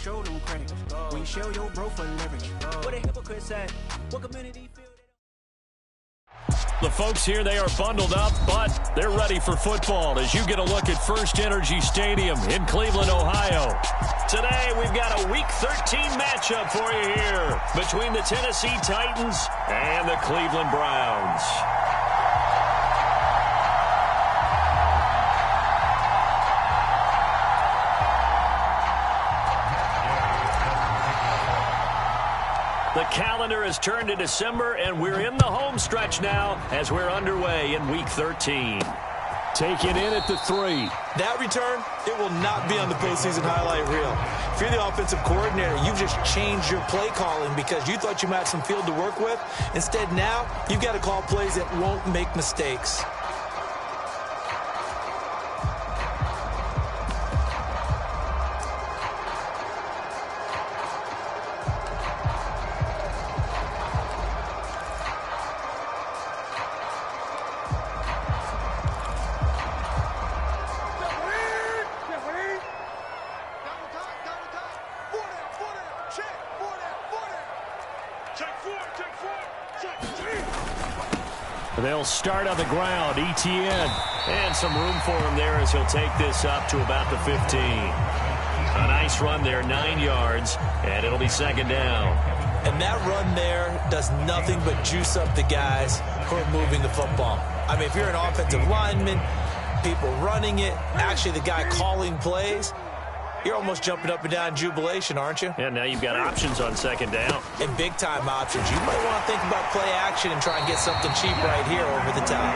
show them credit. We show your bro for leverage. What a hypocrite said. What community feel? The folks here, they are bundled up, but they're ready for football as you get a look at First Energy Stadium in Cleveland, Ohio. Today, we've got a Week 13 matchup for you here between the Tennessee Titans and the Cleveland Browns. The calendar has turned to December, and we're in the home stretch now as we're underway in Week 13. Taking in at the 3. That return, it will not be on the postseason highlight reel. If you're the offensive coordinator, you've just changed your play calling because you thought you might have some field to work with. Instead, now, you've got to call plays that won't make mistakes. They'll start on the ground. Etienne. And some room for him there as he'll take this up to about the 15. A nice run there, 9 yards, and it'll be second down. And that run there does nothing but juice up the guys who are moving the football. I mean, if you're an offensive lineman, people running it, actually the guy calling plays, you're almost jumping up and down in jubilation, aren't you? Yeah, now you've got options on second down. And big-time options. You might want to think about play action and try and get something cheap right here over the top.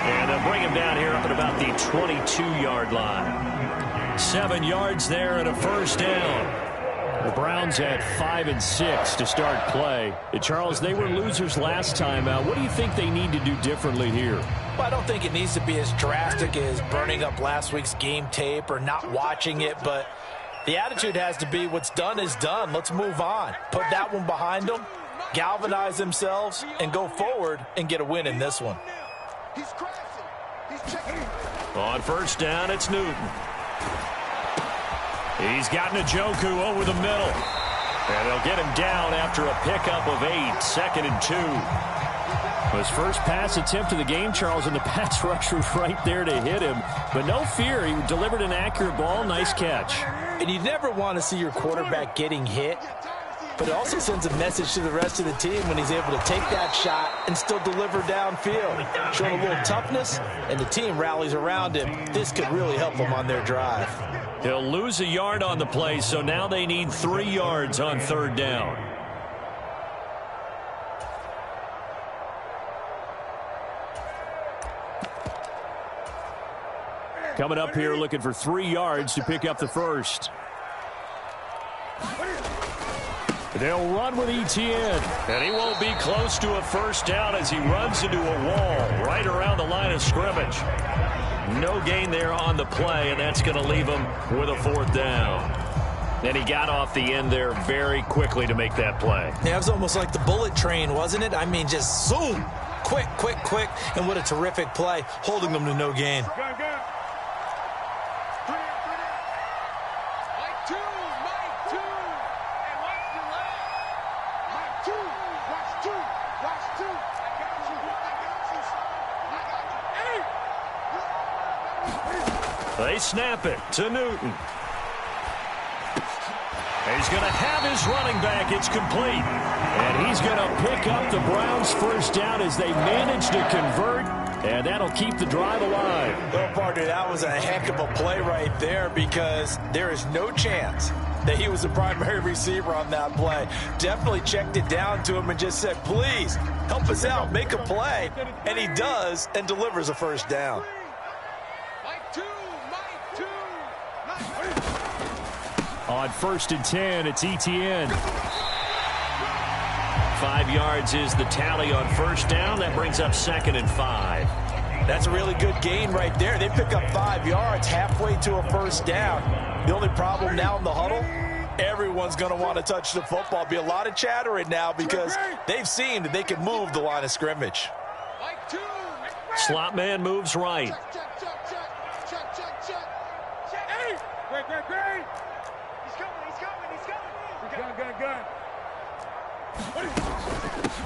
And they'll bring him down here up at about the 22-yard line. 7 yards there and a first down. The Browns at 5 and 6 to start play. Charles, they were losers last time out. What do you think they need to do differently here? Well, I don't think it needs to be as drastic as burning up last week's game tape or not watching it, but the attitude has to be what's done is done. Let's move on. Put that one behind them, galvanize themselves, and go forward and get a win in this one. On first down, it's Newton. He's got Njoku over the middle. And they'll get him down after a pickup of 8, 2nd and 2. His first pass attempt of the game, Charles, and the pass rush was right there to hit him. But no fear, he delivered an accurate ball. Nice catch. And you never want to see your quarterback getting hit, but it also sends a message to the rest of the team when he's able to take that shot and still deliver downfield. Showing a little toughness, and the team rallies around him. This could really help them on their drive. He'll lose a yard on the play, so now they need 3 yards on third down. Coming up here looking for 3 yards to pick up the first. They'll run with Etienne. And he won't be close to a first down as he runs into a wall right around the line of scrimmage. No gain there on the play, and that's going to leave him with a fourth down. And he got off the end there very quickly to make that play. Yeah, it was almost like the bullet train, wasn't it? I mean, just zoom. Quick, quick, quick. And what a terrific play, holding them to no gain. They snap it to Newton. He's going to have his running back. It's complete. And he's going to pick up the Browns' first down as they manage to convert. And that'll keep the drive alive. Well, partner, that was a heck of a play right there because there is no chance that he was the primary receiver on that play. Definitely checked it down to him and just said, please, help us out, make a play. And he does and delivers a first down. On 1st and 10, it's Etienne. 5 yards is the tally on first down. That brings up 2nd and 5. That's a really good gain right there. They pick up 5 yards halfway to a first down. The only problem now in the huddle, everyone's going to want to touch the football. Be a lot of chattering now because they've seen that they can move the line of scrimmage. Slot man moves right.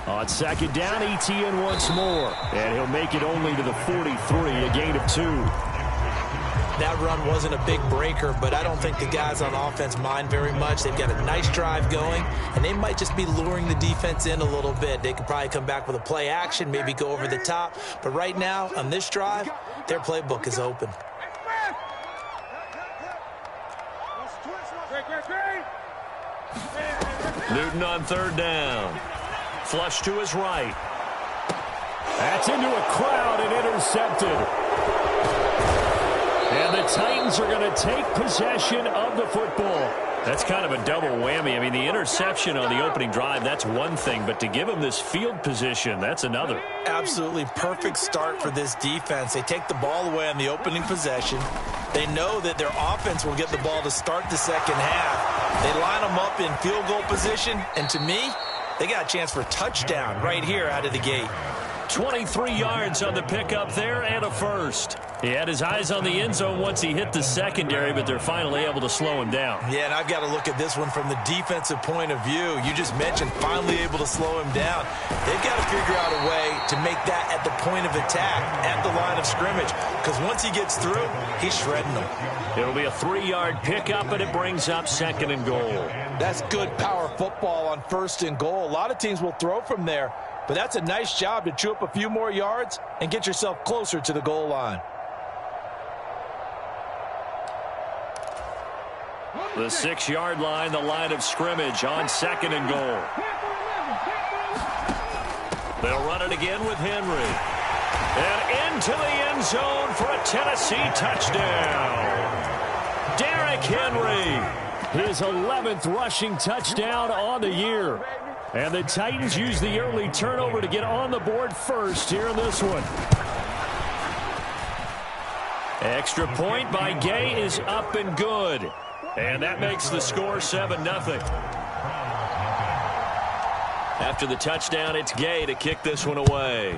On second down, Etienne once more. And he'll make it only to the 43, a gain of 2. That run wasn't a big breaker, but I don't think the guys on offense mind very much. They've got a nice drive going, and they might just be luring the defense in a little bit. They could probably come back with a play action, maybe go over the top. But right now, on this drive, their playbook is open. Newton on third down. Flush to his right. That's into a crowd and intercepted. And the Titans are going to take possession of the football. That's kind of a double whammy. I mean, the interception on the opening drive, that's one thing. But to give them this field position, that's another. Absolutely perfect start for this defense. They take the ball away on the opening possession. They know that their offense will get the ball to start the second half. They line them up in field goal position. And to me, they got a chance for a touchdown right here out of the gate. 23 yards on the pickup there and a first. He had his eyes on the end zone once he hit the secondary, but they're finally able to slow him down. Yeah, and I've got to look at this one from the defensive point of view. You just mentioned finally able to slow him down. They've got to figure out a way to make that at the point of attack, at the line of scrimmage, because once he gets through, he's shredding them. It'll be a 3-yard pickup, and it brings up second and goal. That's good power football on first and goal. A lot of teams will throw from there, but that's a nice job to chew up a few more yards and get yourself closer to the goal line. The 6-yard line, the line of scrimmage on second and goal. They'll run it again with Henry. And into the end zone for a Tennessee touchdown. Derrick Henry, his 11th rushing touchdown on the year. And the Titans use the early turnover to get on the board first here in this one. Extra point by Gay is up and good. And that makes the score 7-0. After the touchdown, it's Gay to kick this one away.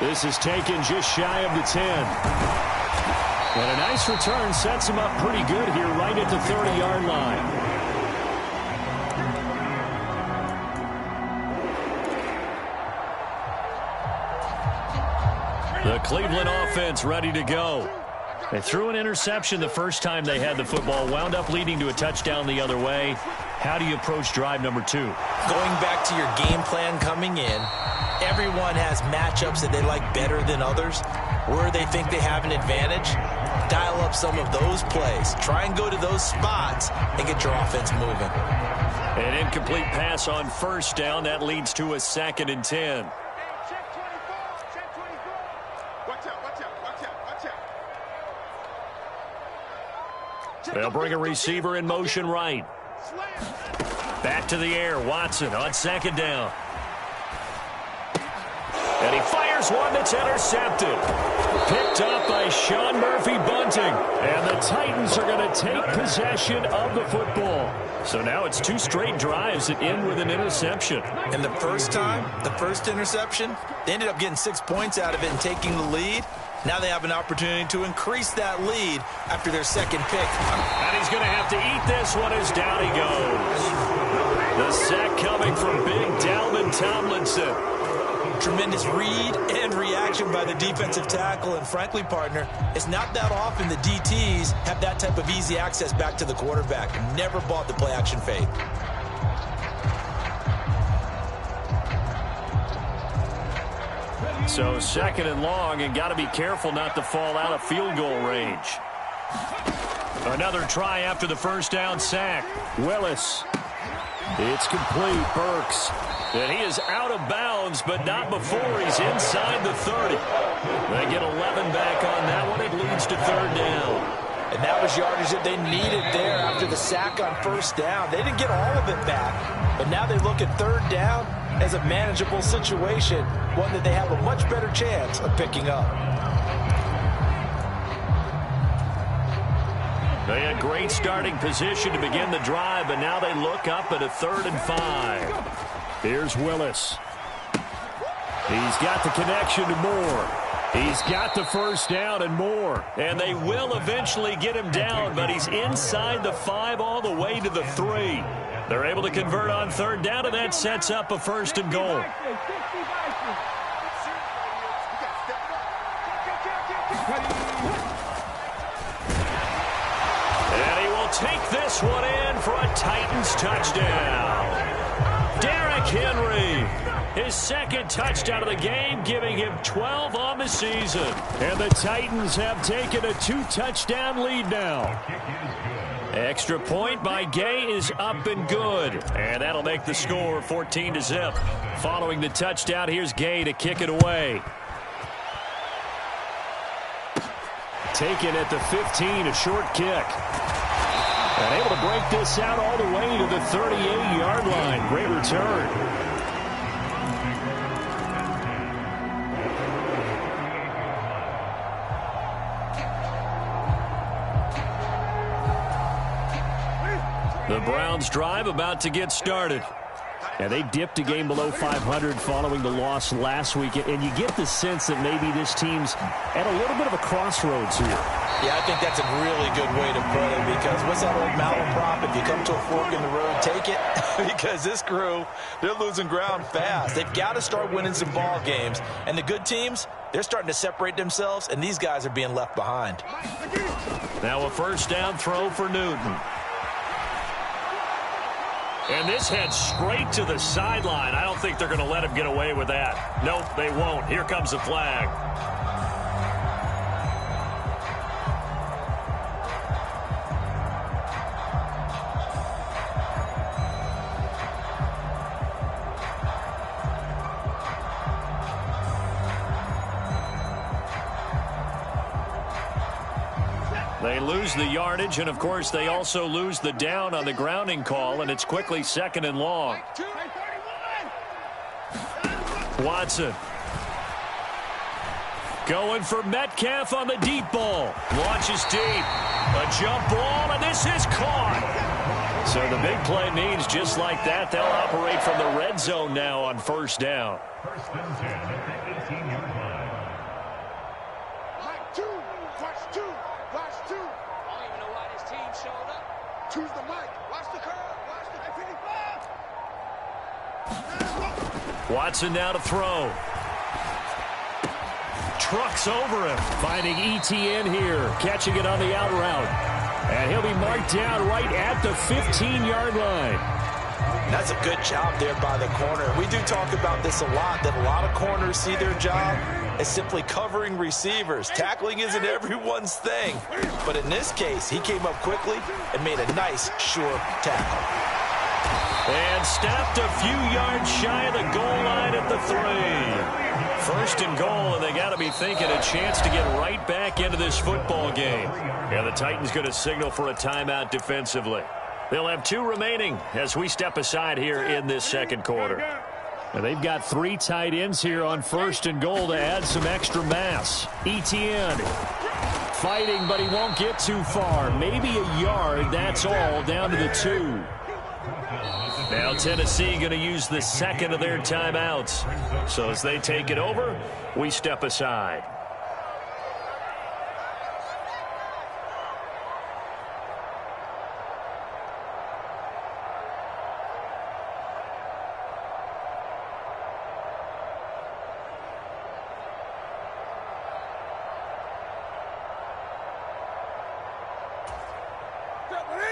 This is taken just shy of the 10. And a nice return sets him up pretty good here right at the 30-yard line. The Cleveland offense ready to go. They threw an interception the first time they had the football, wound up leading to a touchdown the other way. How do you approach drive number 2? Going back to your game plan coming in, everyone has matchups that they like better than others. Where they think they have an advantage, dial up some of those plays. Try and go to those spots and get your offense moving. An incomplete pass on first down. That leads to a 2nd and 10. They'll bring a receiver in motion right. Back to the air. Watson on second down. And he fires one that's intercepted. Picked up by Sean Murphy-Bunting. And the Titans are going to take possession of the football. So now it's 2 straight drives that end with an interception. And the first time, the first interception, they ended up getting 6 points out of it and taking the lead. Now they have an opportunity to increase that lead after their second pick. And he's going to have to eat this one as down he goes. The sack coming from big Dalvin Tomlinson. Tremendous read and reaction by the defensive tackle. And frankly, partner, it's not that often the DTs have that type of easy access back to the quarterback. Never bought the play action fade. So 2nd and long, and got to be careful not to fall out of field goal range. Another try after the first down sack. Willis. It's complete. Burks. And he is out of bounds, but not before he's inside the 30. They get 11 back on that one. It leads to 3rd down. And that was yardage that they needed there after the sack on first down. They didn't get all of it back, but now they look at 3rd down as a manageable situation, one that they have a much better chance of picking up. They had great starting position to begin the drive, but now they look up at a 3rd and 5. Here's Willis. He's got the connection to Moore. He's got the first down and more. And they will eventually get him down, but he's inside the 5 all the way to the 3. They're able to convert on third down, and that sets up a first and goal. And he will take this one in for a Titans touchdown. Derrick Henry, his second touchdown of the game, giving him 12 on the season. And the Titans have taken a 2-touchdown lead now. Extra point by Gay is up and good. And that'll make the score 14-0. Following the touchdown, here's Gay to kick it away. Taken at the 15, a short kick. And able to break this out all the way to the 38-yard line. Great return. The Browns drive about to get started. And they dipped a game below 500 following the loss last week. And you get the sense that maybe this team's at a little bit of a crossroads here. Yeah, I think that's a really good way to put it, because what's that old malaprop? If you come to a fork in the road, take it. Because this crew, they're losing ground fast. They've got to start winning some ball games. And the good teams, they're starting to separate themselves, and these guys are being left behind. Now a first down throw for Newton. And this heads straight to the sideline. I don't think they're going to let him get away with that. Nope, they won't. Here comes the flag. They lose the yardage, and of course they also lose the down on the grounding call, and it's quickly 2nd and long. Watson going for Metcalf on the deep ball. Launches deep. A jump ball, and this is caught. So the big play means just like that, they'll operate from the red zone now on first down. First and 10 at the 18-yard line. Choose the mic. Watch the curve. Watch the Watson now to throw. Trucks over him. Finding ETN here. Catching it on the out route. And he'll be marked down right at the 15-yard line. That's a good job there by the corner. We do talk about this a lot, that a lot of corners see their job as simply covering receivers. Tackling isn't everyone's thing. But in this case, he came up quickly and made a nice, sure tackle. And stopped a few yards shy of the goal line at the 3. First and goal, and they got to be thinking a chance to get right back into this football game. And the Titans going to signal for a timeout defensively. They'll have 2 remaining as we step aside here in this second quarter. And they've got 3 tight ends here on first and goal to add some extra mass. ETN fighting, but he won't get too far. Maybe a yard, that's all, down to the 2. Now Tennessee going to use the second of their timeouts. So as they take it over, we step aside.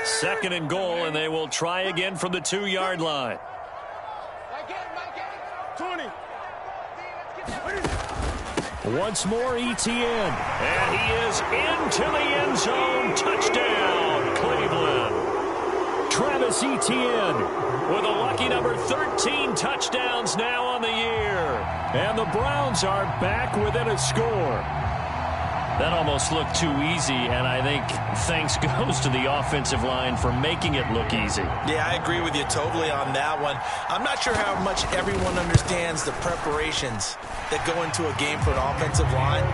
Second and goal, and they will try again from the 2-yard line. 20. Once more, ETN. And he is into the end zone. Touchdown, Cleveland. Travis Etienne with a lucky number 13 touchdowns now on the year. And the Browns are back within a score. That almost looked too easy, and I think thanks goes to the offensive line for making it look easy. Yeah, I agree with you totally on that one. I'm not sure how much everyone understands the preparations that go into a game for an offensive line,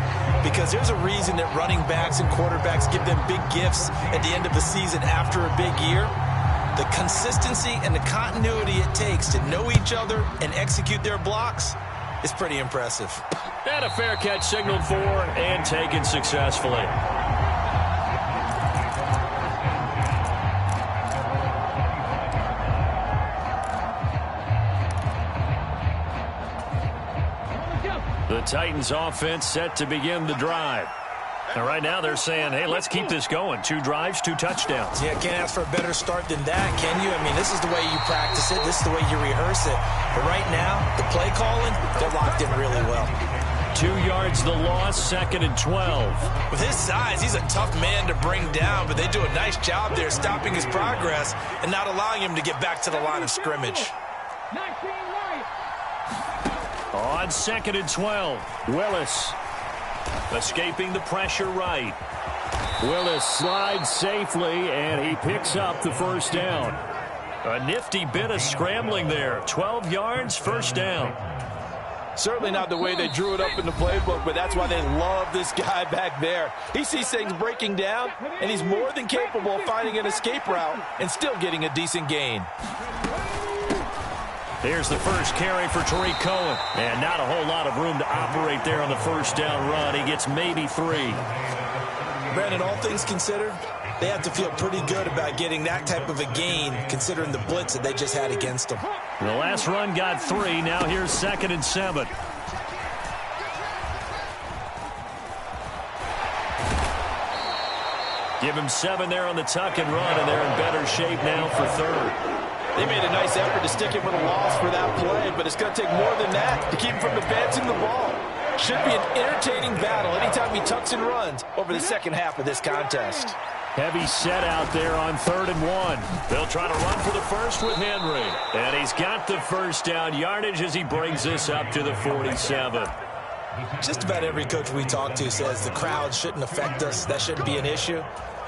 because there's a reason that running backs and quarterbacks give them big gifts at the end of the season after a big year. The consistency and the continuity it takes to know each other and execute their blocks, is pretty impressive. And a fair catch signaled for and taken successfully. The Titans offense set to begin the drive. And right now they're saying, hey, let's keep this going. 2 drives, 2 touchdowns. Yeah, can't ask for a better start than that, can you? I mean, this is the way you practice it. This is the way you rehearse it. But right now, the play calling, they're locked in really well. 2 yards the loss, 2nd and 12. With his size, he's a tough man to bring down, but they do a nice job there stopping his progress and not allowing him to get back to the line of scrimmage. On 2nd and 12, Willis escaping the pressure right. Willis slides safely, and he picks up the first down. A nifty bit of scrambling there. 12 yards, first down. Certainly not the way they drew it up in the playbook, but that's why they love this guy back there. He sees things breaking down, and he's more than capable of finding an escape route and still getting a decent gain. Here's the first carry for Tariq Cohen. And not a whole lot of room to operate there on the first down run. He gets maybe 3. Brandon, all things considered, they have to feel pretty good about getting that type of a gain considering the blitz that they just had against them. The last run got 3. Now here's 2nd and 7. Give him 7 there on the tuck and run, and they're in better shape now for 3rd. They made a nice effort to stick him with a loss for that play, but it's going to take more than that to keep him from advancing the ball. Should be an entertaining battle anytime he tucks and runs over the second half of this contest. Heavy set out there on 3rd and 1. They'll try to run for the first with Henry. And he's got the first down yardage as he brings this up to the 47. Just about every coach we talk to says the crowd shouldn't affect us. That shouldn't be an issue.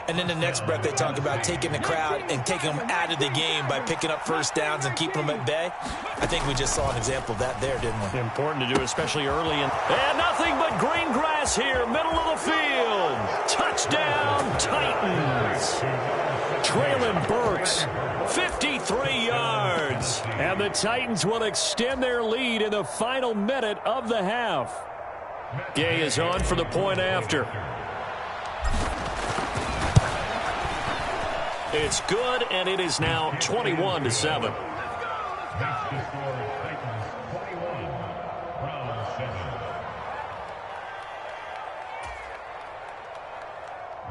And in the next breath, they talk about taking the crowd and taking them out of the game by picking up first downs and keeping them at bay. I think we just saw an example of that there, didn't we? Important to do, especially early. And nothing but green grass here, middle of the field. Touchdown, Titans. Traylon Burks, 53 yards. And the Titans will extend their lead in the final minute of the half. Gay is on for the point after. It's good, and it is now 21-7. Makes the score Titans 21, Browns 7.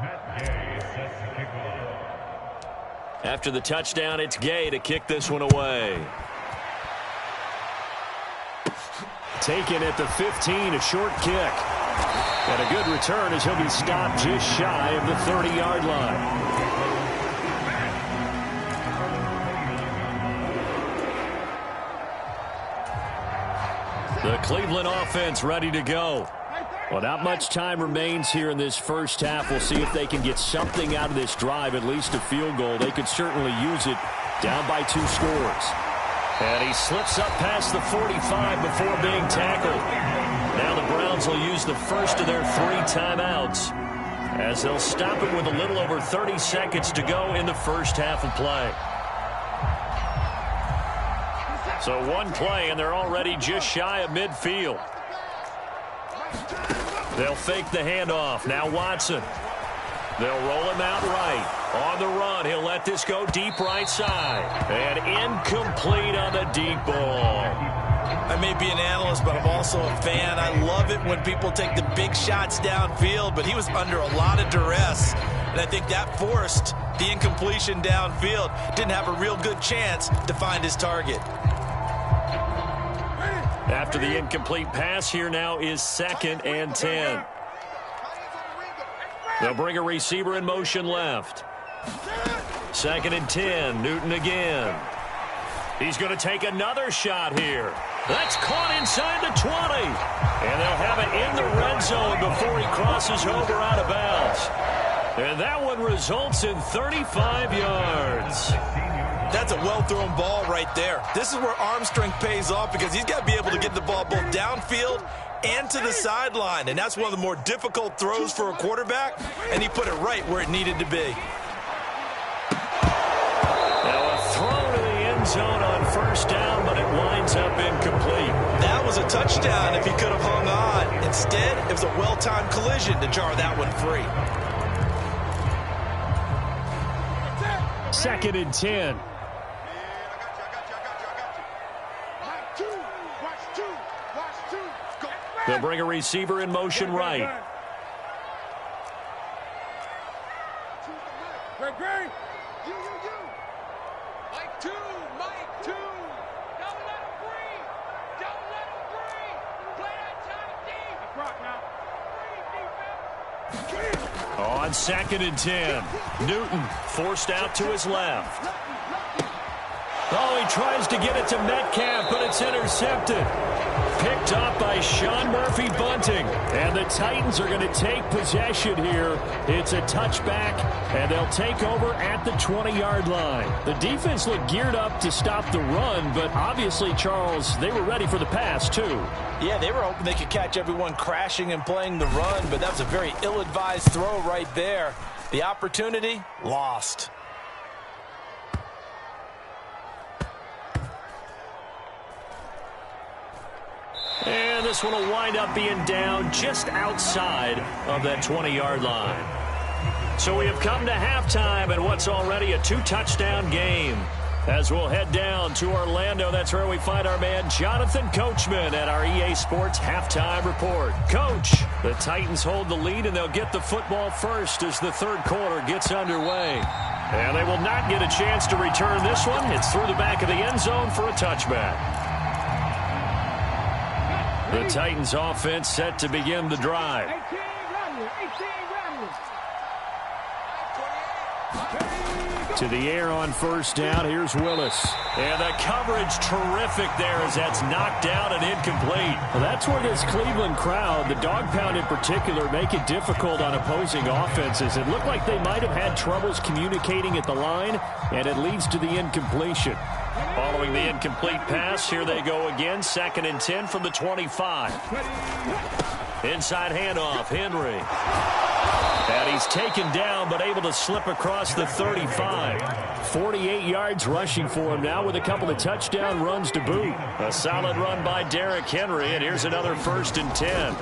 Matt Gay sets the kickoff. After the touchdown, it's Gay to kick this one away. Taken at the 15, a short kick. And a good return as he'll be stopped just shy of the 30-yard line. The Cleveland offense ready to go. Well, not much time remains here in this first half. We'll see if they can get something out of this drive, at least a field goal. They could certainly use it down by 2 scores. And he slips up past the 45 before being tackled. Now the Browns will use the first of their 3 timeouts as they'll stop it with a little over 30 seconds to go in the first half of play. So 1 play, and they're already just shy of midfield. They'll fake the handoff. Now Watson. They'll roll him out right. On the run, he'll let this go deep right side. And incomplete on the deep ball. I may be an analyst, but I'm also a fan. I love it when people take the big shots downfield, but he was under a lot of duress. And I think that forced the incompletion downfield. Didn't have a real good chance to find his target. After the incomplete pass, here now is 2nd and 10. They'll bring a receiver in motion left. 2nd and 10. Newton again. He's going to take another shot here. That's caught inside the 20. And they'll have it in the red zone before he crosses over out of bounds. And that one results in 35 yards. That's a well-thrown ball right there. This is where arm strength pays off because he's got to be able to get the ball both downfield and to the sideline. And that's one of the more difficult throws for a quarterback, and he put it right where it needed to be. Now a throw to the end zone on first down, but it winds up incomplete. That was a touchdown if he could have hung on. Instead, it was a well-timed collision to jar that one free. 2nd and 10. They'll bring a receiver in motion right. Mike 2, Mike 2. Don't let him breathe. Don't let him breathe. Play that time deep. On 2nd and 10. Newton forced out to his left. Oh, he tries to get it to Metcalf, but it's intercepted. Picked up by Sean Murphy-Bunting. And the Titans are going to take possession here. It's a touchback, and they'll take over at the 20-yard line. The defense looked geared up to stop the run, but obviously, Charles, they were ready for the pass, too. Yeah, they were hoping they could catch everyone crashing and playing the run, but that was a very ill-advised throw right there. The opportunity, lost. And this one will wind up being down just outside of that 20-yard line. So we have come to halftime in what's already a 2-touchdown game. As we'll head down to Orlando, that's where we find our man Jonathan Coachman at our EA Sports Halftime Report. Coach, the Titans hold the lead, and they'll get the football first as the third quarter gets underway. And they will not get a chance to return this one. It's through the back of the end zone for a touchback. The Titans offense set to begin the drive. To the air on first down. Here's Willis. And the coverage terrific there as that's knocked down and incomplete. Well, that's where this Cleveland crowd, the dog pound in particular, make it difficult on opposing offenses. It looked like they might have had troubles communicating at the line, and it leads to the incompletion. Following the incomplete pass, here they go again. 2nd and 10 from the 25. Inside handoff, Henry. And he's taken down, but able to slip across the 35. 48 yards rushing for him now with a couple of touchdown runs to boot. A solid run by Derrick Henry, and here's another 1st and 10.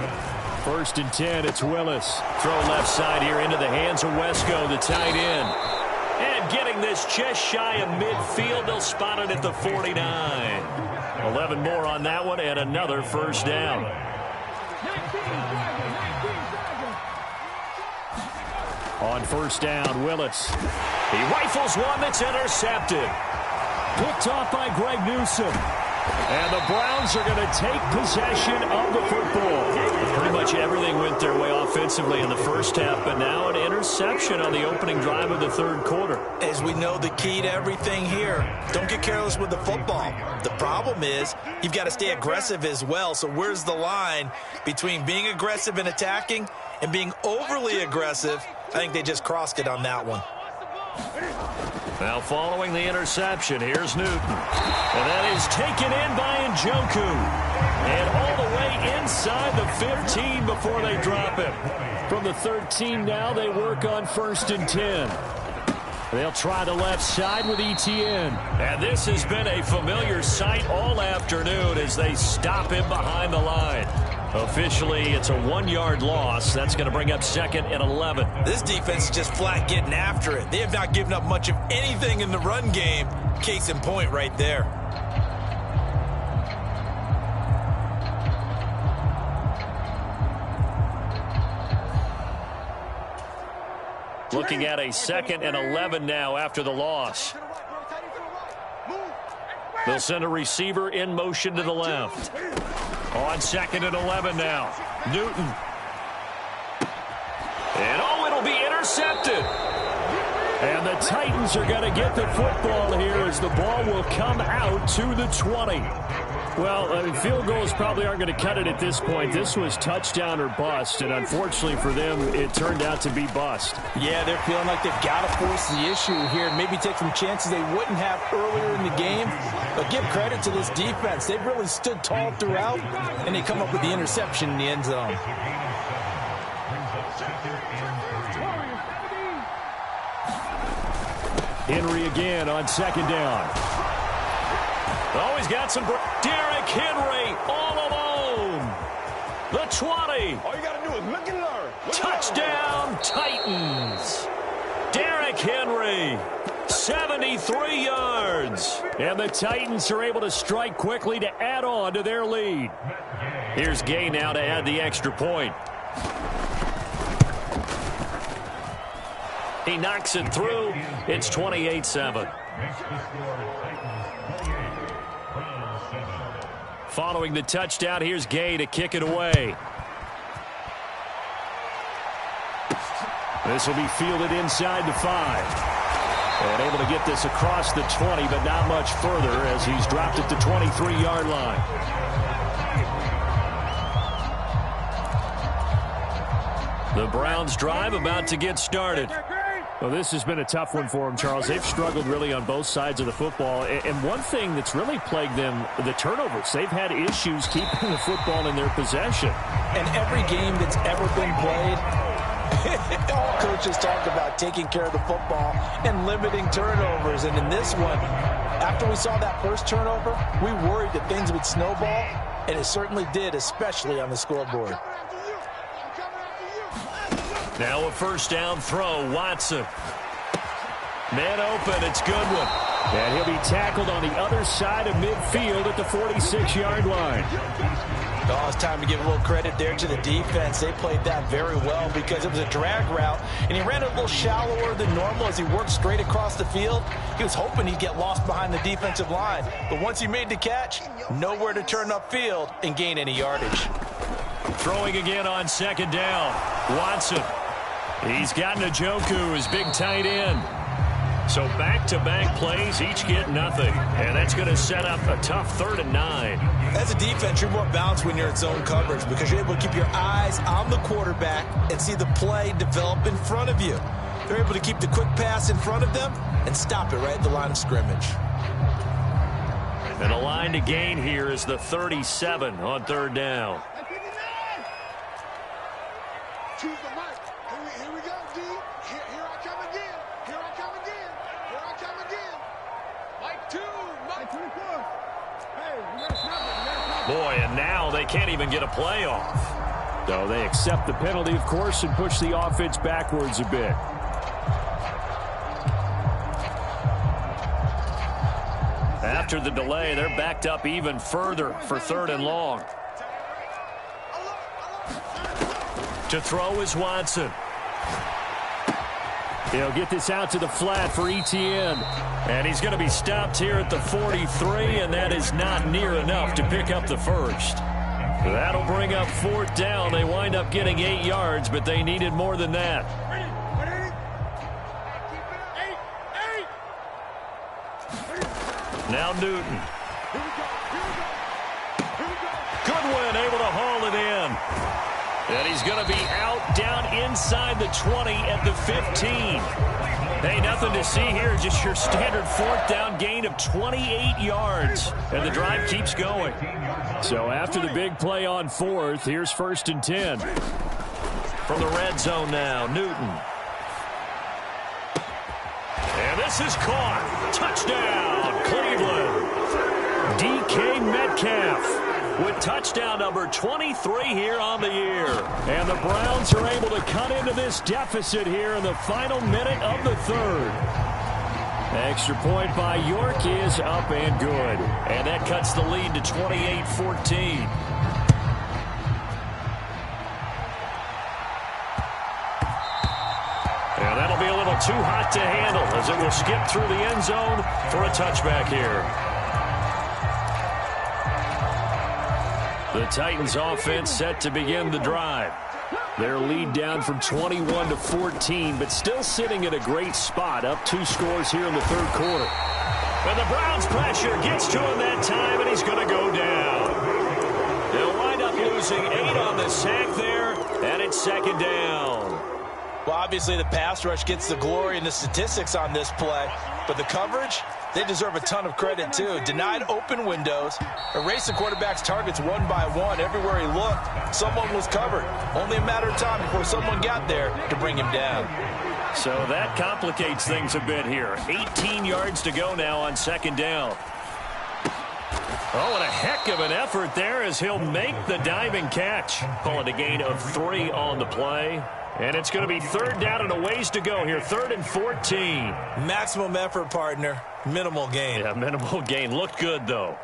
1st and 10, it's Willis. Throw left side here into the hands of Wesco, the tight end. And getting this just shy of midfield, they'll spot it at the 49. 11 more on that one, and another first down. On first down, Willis. He rifles one that's intercepted. Picked off by Greg Newsome. And the Browns are going to take possession of the football. Pretty much everything went their way offensively in the first half, but now an interception on the opening drive of the third quarter. As we know, the key to everything here, don't get careless with the football. The problem is you've got to stay aggressive as well. So where's the line between being aggressive and attacking and being overly aggressive? I think they just crossed it on that one. Now following the interception, here's Newton. And that is taken in by Njoku. And all the way inside the 15 before they drop him. From the 13 now, they work on 1st and 10. They'll try the left side with Etienne. And this has been a familiar sight all afternoon as they stop him behind the line. Officially, it's a 1-yard loss. That's going to bring up 2nd and 11. This defense is just flat getting after it. They have not given up much of anything in the run game. Case in point right there. Looking at a 2nd and 11 now after the loss. They'll send a receiver in motion to the left. On 2nd and 11 now. Newton. And oh, it'll be intercepted. And the Titans are going to get the football here as the ball will come out to the 20. Well, field goals probably aren't going to cut it at this point. This was touchdown or bust, and unfortunately for them, it turned out to be bust. Yeah, they're feeling like they've got to force the issue here and maybe take some chances they wouldn't have earlier in the game. But give credit to this defense. They've really stood tall throughout, and they come up with the interception in the end zone. Henry again on 2nd down. Oh, he's got some. Derrick Henry all alone. The 20. All you got to do is look and learn. Touchdown, Titans. Derrick Henry, 73 yards. And the Titans are able to strike quickly to add on to their lead. Here's Gay now to add the extra point. He knocks it through. It's 28-7. Following the touchdown, here's Gay to kick it away. This will be fielded inside the 5. And able to get this across the 20, but not much further as he's dropped it to 23-yard line. The Browns drive about to get started. Well, this has been a tough one for them, Charles. They've struggled really on both sides of the football. And one thing that's really plagued them, the turnovers. They've had issues keeping the football in their possession. And every game that's ever been played, all coaches talk about taking care of the football and limiting turnovers. And in this one, after we saw that first turnover, we worried that things would snowball, and it certainly did, especially on the scoreboard. Now a first down throw, Watson. Man open, it's Goodwin. And he'll be tackled on the other side of midfield at the 46-yard line. Oh, it's time to give a little credit there to the defense. They played that very well because it was a drag route, and he ran it a little shallower than normal as he worked straight across the field. He was hoping he'd get lost behind the defensive line, but once he made the catch, nowhere to turn upfield and gain any yardage. Throwing again on second down, Watson. He's got Njoku, his big tight end. So back-to-back plays, each get nothing. And that's going to set up a tough 3rd and 9. As a defense, you're more balanced when you're in zone coverage because you're able to keep your eyes on the quarterback and see the play develop in front of you. They're able to keep the quick pass in front of them and stop it right at the line of scrimmage. And the line to gain here is the 37 on 3rd down. Choose the mic. Here we go, D. Here I come again. Here I come again. Here I come again. Mike 2. Mike 24. Hey, you got to snap it. Boy, and now they can't even get a play off. So they accept the penalty, of course, and push the offense backwards a bit. After the delay, they're backed up even further for 3rd and long. To throw is Watson. He'll get this out to the flat for Etienne. And he's going to be stopped here at the 43, and that is not near enough to pick up the first. That'll bring up 4th down. They wind up getting 8 yards, but they needed more than that. Now Newton. Goodwin able to haul it in. And he's going to be out down inside the 20 at the 15. Hey, nothing to see here, just your standard 4th down gain of 28 yards. And the drive keeps going. So after the big play on 4th, here's 1st and 10. From the red zone now, Newton. And this is caught. Touchdown, Cleveland. DK Metcalf with touchdown number 23 here on the year. And the Browns are able to cut into this deficit here in the final minute of the 3rd. Extra point by York is up and good. And that cuts the lead to 28-14. And that'll be a little too hot to handle as it will skip through the end zone for a touchback here. The Titans offense set to begin the drive. Their lead down from 21 to 14, but still sitting at a great spot, up 2 scores here in the 3rd quarter. And the Browns pressure gets to him that time, and he's going to go down. They'll wind up losing 8 on the sack there, and it's 2nd down. Well, obviously the pass rush gets the glory and the statistics on this play, but the coverage, they deserve a ton of credit too. Denied open windows, erased the quarterback's targets one by one. Everywhere he looked, someone was covered. Only a matter of time before someone got there to bring him down. So that complicates things a bit here. 18 yards to go now on 2nd down. Oh, and a heck of an effort there as he'll make the diving catch. Call it a gain of 3 on the play. And it's going to be 3rd down and a ways to go here. 3rd and 14. Maximum effort, partner. Minimal gain. Yeah, minimal gain. Looked good, though.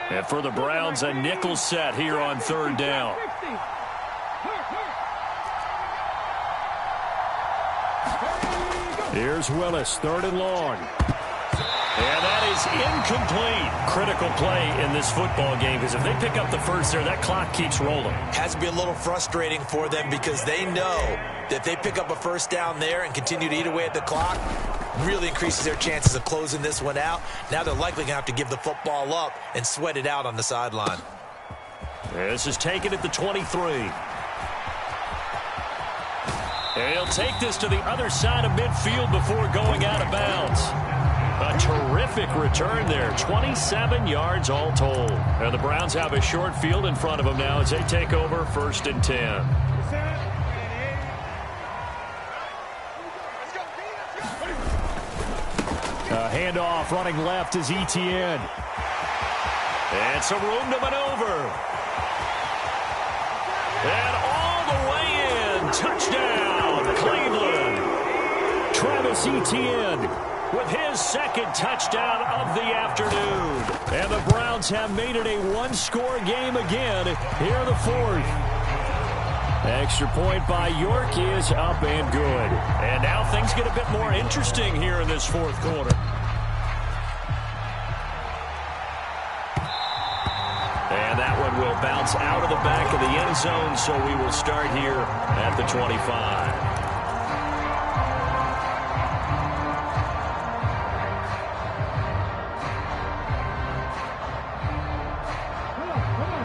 And for the Browns, a nickel set here on 3rd down. Here's Willis, 3rd and long. And that is incomplete. Critical play in this football game because if they pick up the first there, that clock keeps rolling. Has to be a little frustrating for them because they know that if they pick up a first down there and continue to eat away at the clock, really increases their chances of closing this one out. Now they're likely going to have to give the football up and sweat it out on the sideline. This is taken at the 23. And he'll take this to the other side of midfield before going out of bounds. A terrific return there. 27 yards all told. And the Browns have a short field in front of them now as they take over 1st and 10. Handoff running left is Etienne. And some room to maneuver. And all the way in. Touchdown, Cleveland. Travis Etienne with his 2nd touchdown of the afternoon. And the Browns have made it a one-score game again here in the 4th. Extra point by York is up and good. And now things get a bit more interesting here in this 4th quarter. And that one will bounce out of the back of the end zone, so we will start here at the 25.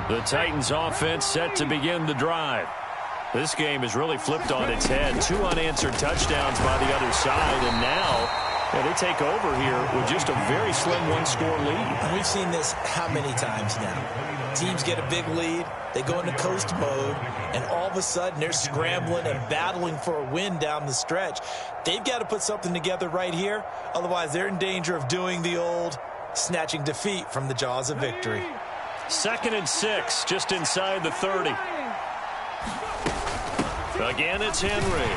The Titans offense set to begin the drive. This game is really flipped on its head. 2 unanswered touchdowns by the other side, and now they take over here with just a very slim one-score lead. We've seen this how many times now? Teams get a big lead, they go into coast mode, and all of a sudden they're scrambling and battling for a win down the stretch. They've got to put something together right here, otherwise they're in danger of doing the old snatching defeat from the jaws of victory. 2nd and 6, just inside the 30. Again, it's Henry.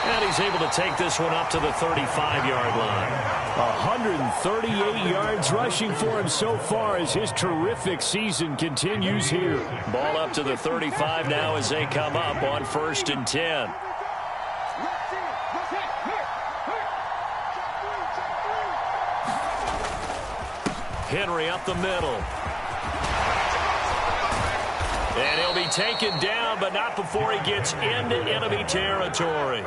And he's able to take this one up to the 35-yard line. 138 yards rushing for him so far as his terrific season continues here. Ball up to the 35 now as they come up on 1st and 10. Henry up the middle. And he'll be taken down, but not before he gets into enemy territory.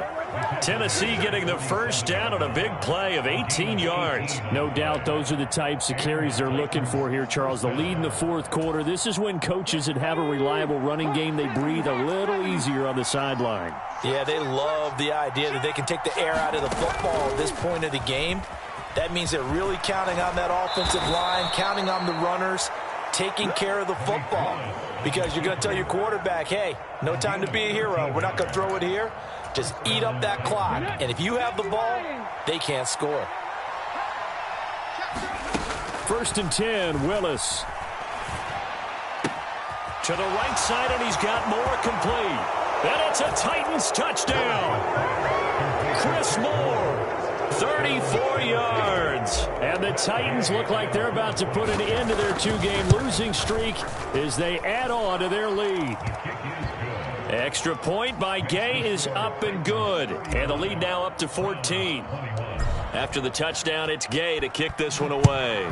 Tennessee getting the first down on a big play of 18 yards. No doubt those are the types of carries they're looking for here, Charles. The lead in the 4th quarter. This is when coaches that have a reliable running game, they breathe a little easier on the sideline. Yeah, they love the idea that they can take the air out of the football at this point of the game. That means they're really counting on that offensive line, counting on the runners, taking care of the football. Because you're going to tell your quarterback, hey, no time to be a hero. We're not going to throw it here. Just eat up that clock. And if you have the ball, they can't score. 1st and 10, Willis. To the right side, and he's got more complete. And it's a Titans touchdown. Chris Moore, 34 yards. And the Titans look like they're about to put an end to their 2-game losing streak as they add on to their lead. Extra point by Gay is up and good. And the lead now up to 14. After the touchdown, it's Gay to kick this one away.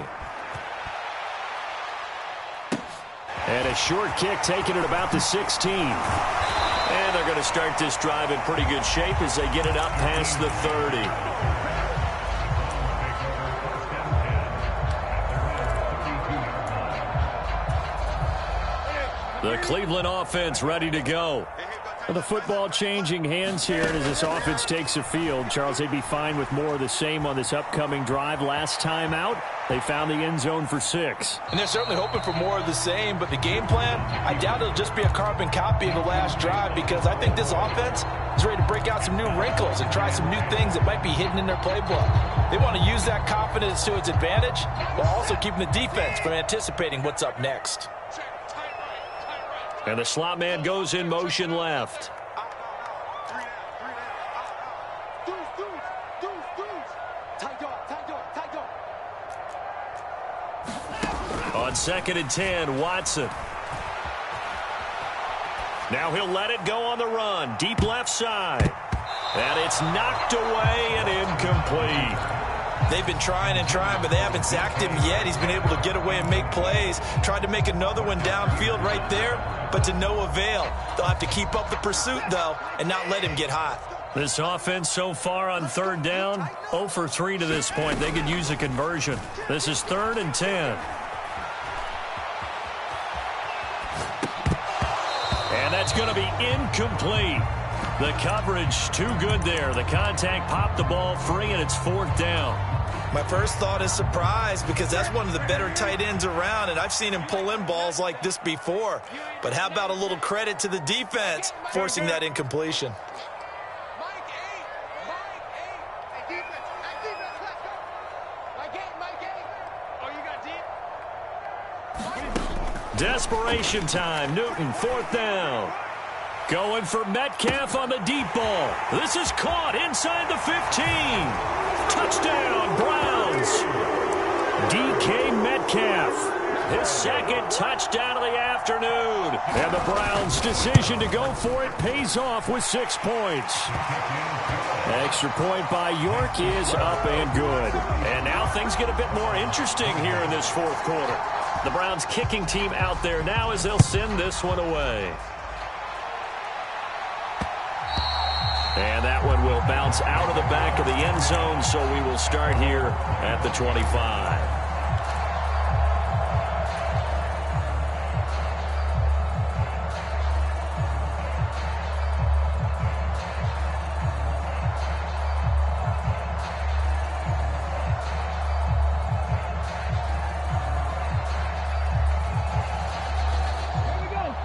And a short kick taken at about the 16. And they're going to start this drive in pretty good shape as they get it up past the 30. The Cleveland offense ready to go. The football changing hands here as this offense takes the field. Charles, they'd be fine with more of the same on this upcoming drive. Last time out, they found the end zone for 6. And they're certainly hoping for more of the same, but the game plan, I doubt it'll just be a carbon copy of the last drive, because I think this offense is ready to break out some new wrinkles and try some new things that might be hidden in their playbook. They want to use that confidence to its advantage while also keeping the defense from anticipating what's up next. And the slot man goes in motion left. On 2nd and 10, Watson. Now he'll let it go on the run. Deep left side. And it's knocked away and incomplete. They've been trying and trying, but they haven't sacked him yet. He's been able to get away and make plays. Tried to make another one downfield right there, but to no avail. They'll have to keep up the pursuit, though, and not let him get hot. This offense so far on 3rd down, 0 for 3 to this point. They could use a conversion. This is 3rd and 10. And that's going to be incomplete. The coverage too good there. The contact popped the ball free, and it's 4th down. My first thought is surprise, because that's one of the better tight ends around, and I've seen him pull in balls like this before. But how about a little credit to the defense forcing that incompletion? Desperation time. Newton, 4th down. Going for Metcalf on the deep ball. This is caught inside the 15. Touchdown, Browns. DK Metcalf. His 2nd touchdown of the afternoon. And the Browns' decision to go for it pays off with 6 points. Extra point by York is up and good. And now things get a bit more interesting here in this 4th quarter. The Browns kicking team out there now as they'll send this one away. And that one will bounce out of the back of the end zone, so we will start here at the 25.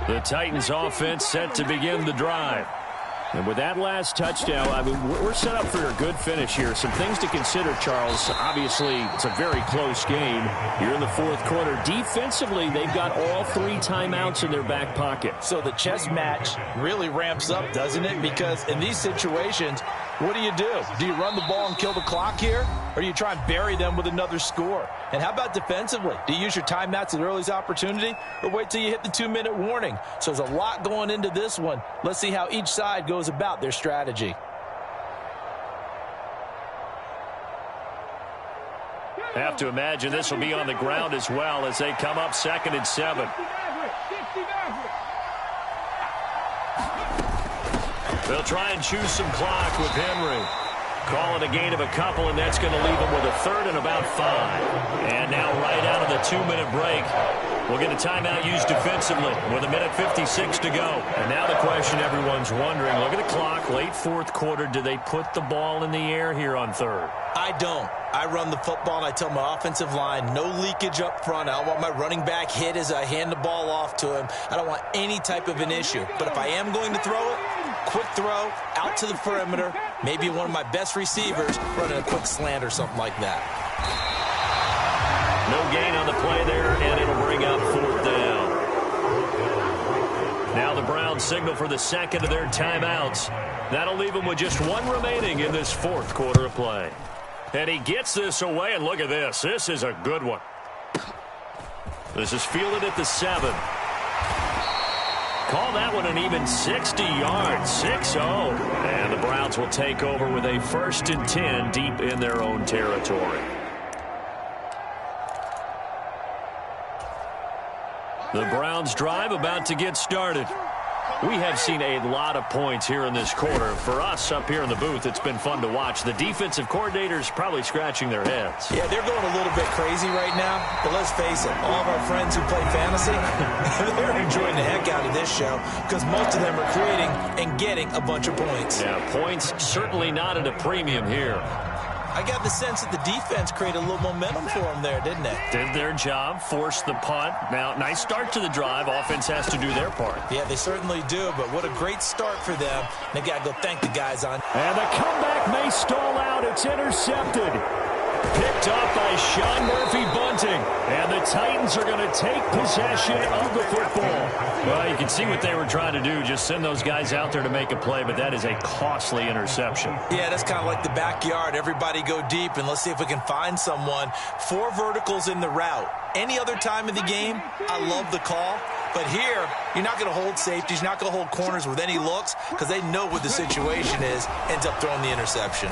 The Titans offense set to begin the drive. And with that last touchdown, I mean, we're set up for a good finish here. Some things to consider, Charles. Obviously, it's a very close game. You're in the 4th quarter. Defensively, they've got all 3 timeouts in their back pocket. So the chess match really ramps up, doesn't it? Because in these situations, what do? Do you run the ball and kill the clock here? Or do you try and bury them with another score? And how about defensively? Do you use your timeouts at the earliest opportunity? Or wait till you hit the 2-minute warning? So there's a lot going into this one. Let's see how each side goes about their strategy. Have to imagine this will be on the ground as well as they come up 2nd and 7. They'll try and choose some clock with Henry. Call it a gain of a couple, and that's going to leave them with a 3rd and about 5. And now right out of the 2-minute break, we'll get a timeout used defensively with 1:56 to go. And now the question everyone's wondering, look at the clock, late 4th quarter, do they put the ball in the air here on 3rd? I don't. I run the football, and I tell my offensive line, no leakage up front. I don't want my running back hit as I hand the ball off to him. I don't want any type of an issue. But if I am going to throw it, quick throw, out to the perimeter, maybe one of my best receivers running a quick slant or something like that. No gain on the play there, and it'll bring up 4th down. Now the Browns signal for the 2nd of their timeouts. That'll leave them with just 1 remaining in this 4th quarter of play. And he gets this away, and look at this. This is a good one. This is fielded at the 7. Call that one an even 60 yards, 6-0. And the Browns will take over with a 1st and 10 deep in their own territory. The Browns drive about to get started. We have seen a lot of points here in this quarter. For us up here in the booth, it's been fun to watch. The defensive coordinators probably scratching their heads. Yeah, they're going a little bit crazy right now, but let's face it, all of our friends who play fantasy, they're enjoying the heck out of this show because most of them are creating and getting a bunch of points. Yeah, points certainly not at a premium here. I got the sense that the defense created a little momentum for them there, didn't they? Did their job, forced the punt. Now, nice start to the drive. Offense has to do their part. Yeah, they certainly do, but what a great start for them. They got to go thank the guys on. And the comeback may stall out. It's intercepted. Picked up by Sean Murphy-Bunting. And the Titans are going to take possession of the football. Well, you can see what they were trying to do. Just send those guys out there to make a play, but that is a costly interception. Yeah, that's kind of like the backyard. Everybody go deep, and let's see if we can find someone. 4 verticals in the route. Any other time of the game, I love the call. But here, you're not going to hold safeties. You're not going to hold corners with any looks because they know what the situation is. Ends up throwing the interception.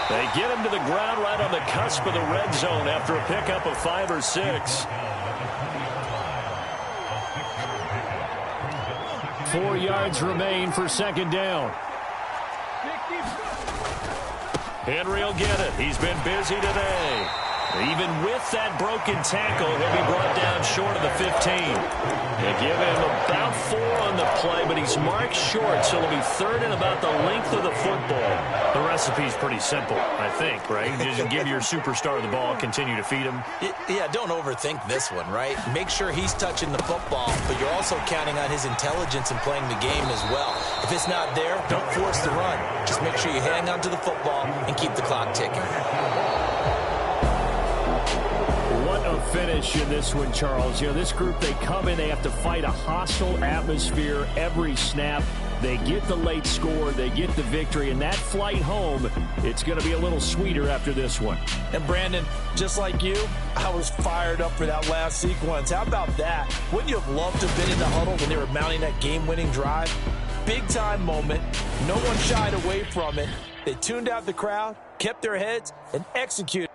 They get him to the ground right on the cusp of the red zone after a pickup of 5 or 6. 4 yards remain for second down. Henry will get it. He's been busy today. Even with that broken tackle, he'll be brought down short of the 15. They give him about 4 on the play, but he's marked short, so it'll be 3rd and about the length of the football. The recipe's pretty simple, I think, right? Just give your superstar the ball, continue to feed him. Yeah, don't overthink this one, right? Make sure he's touching the football, but you're also counting on his intelligence in playing the game as well. If it's not there, don't force the run. Just make sure you hang on to the football and keep the clock ticking. Finish in this one, Charles. You know, this group, they come in, they have to fight a hostile atmosphere every snap. They get the late score, they get the victory, and that flight home, it's going to be a little sweeter after this one. And Brandon, just like you, I was fired up for that last sequence. How about that? Wouldn't you have loved to have been in the huddle when they were mounting that game-winning drive? Big-time moment. No one shied away from it. They tuned out the crowd, kept their heads, and executed.